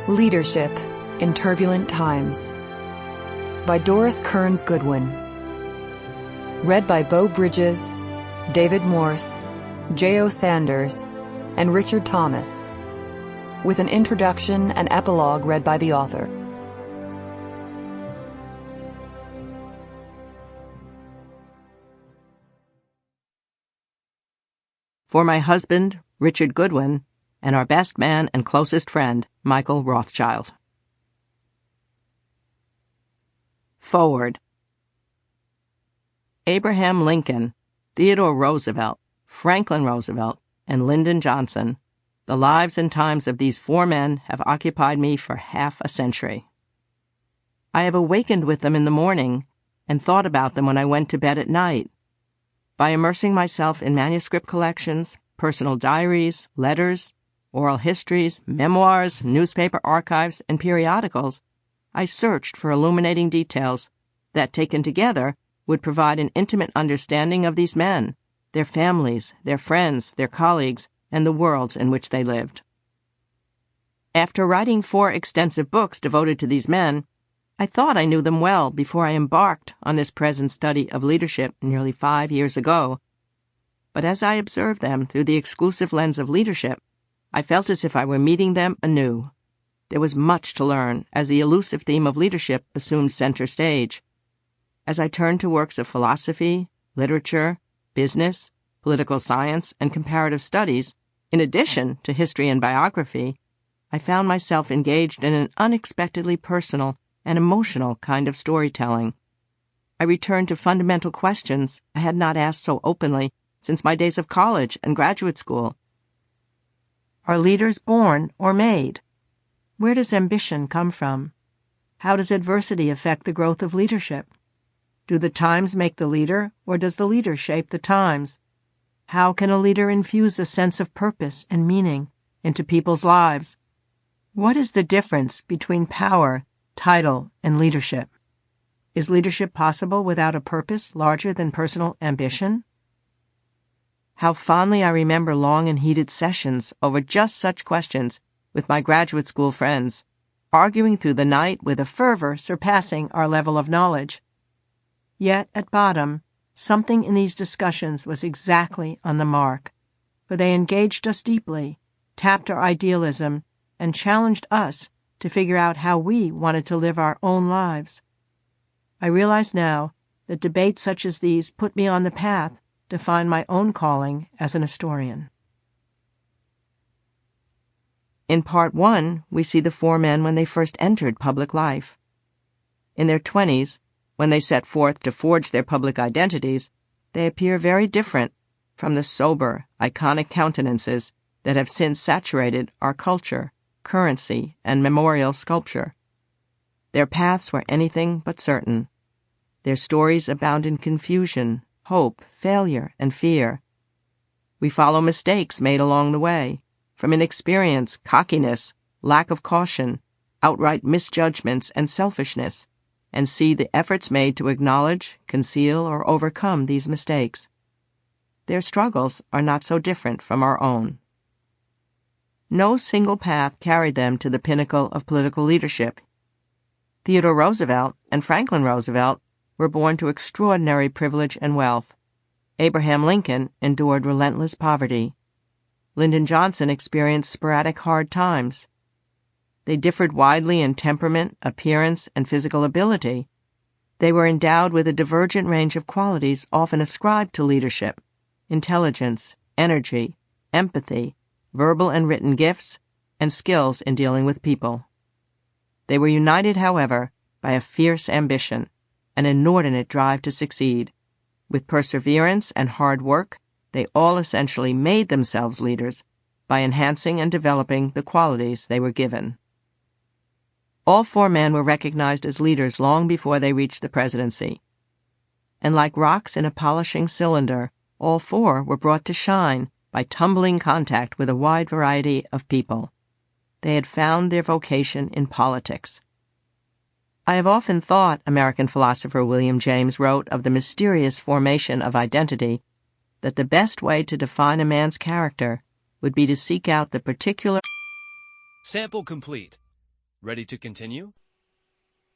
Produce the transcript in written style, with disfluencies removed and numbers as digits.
Leadership in Turbulent Times by Doris Kearns Goodwin. Read by Beau Bridges, David Morse, J.O. Sanders, and Richard Thomas, with an introduction and epilogue read by the author. For my husband, Richard Goodwin, and our best man and closest friend, Michael Rothschild. Forward. Abraham Lincoln, Theodore Roosevelt, Franklin Roosevelt, and Lyndon Johnson, the lives and times of these four men have occupied me for half a century. I have awakened with them in the morning and thought about them when I went to bed at night. By immersing myself in manuscript collections, personal diaries, letters, oral histories, memoirs, newspaper archives, and periodicals, I searched for illuminating details that, taken together, would provide an intimate understanding of these men, their families, their friends, their colleagues, and the worlds in which they lived. After writing 4 extensive books devoted to these men, I thought I knew them well before I embarked on this present study of leadership nearly 5 years ago. But as I observed them through the exclusive lens of leadership, I felt as if I were meeting them anew. There was much to learn as the elusive theme of leadership assumed center stage. As I turned to works of philosophy, literature, business, political science, and comparative studies, in addition to history and biography, I found myself engaged in an unexpectedly personal and emotional kind of storytelling. I returned to fundamental questions I had not asked so openly since my days of college and graduate school. Are leaders born or made? Where does ambition come from? How does adversity affect the growth of leadership? Do the times make the leader, or does the leader shape the times? How can a leader infuse a sense of purpose and meaning into people's lives? What is the difference between power, title, and leadership? Is leadership possible without a purpose larger than personal ambition? How fondly I remember long and heated sessions over just such questions with my graduate school friends, arguing through the night with a fervor surpassing our level of knowledge. Yet, at bottom, something in these discussions was exactly on the mark, for they engaged us deeply, tapped our idealism, and challenged us to figure out how we wanted to live our own lives. I realize now that debates such as these put me on the path to find my own calling as an historian. In Part 1, we see the 4 men when they first entered public life. In their 20s, when they set forth to forge their public identities, they appear very different from the sober, iconic countenances that have since saturated our culture, currency, and memorial sculpture. Their paths were anything but certain. Their stories abound in confusion, hope, failure, and fear. We follow mistakes made along the way, from inexperience, cockiness, lack of caution, outright misjudgments, and selfishness, and see the efforts made to acknowledge, conceal, or overcome these mistakes. Their struggles are not so different from our own. No single path carried them to the pinnacle of political leadership. Theodore Roosevelt and Franklin Roosevelt were born to extraordinary privilege and wealth. Abraham Lincoln endured relentless poverty. Lyndon Johnson experienced sporadic hard times. They differed widely in temperament, appearance, and physical ability. They were endowed with a divergent range of qualities often ascribed to leadership: intelligence, energy, empathy, verbal and written gifts, and skills in dealing with people. They were united, however, by a fierce ambition, an inordinate drive to succeed. With perseverance and hard work, they all essentially made themselves leaders by enhancing and developing the qualities they were given. All 4 men were recognized as leaders long before they reached the presidency. And like rocks in a polishing cylinder, all 4 were brought to shine by tumbling contact with a wide variety of people. They had found their vocation in politics. I have often thought, American philosopher William James wrote of the mysterious formation of identity, that the best way to define a man's character would be to seek out the particular... Sample complete. Ready to continue?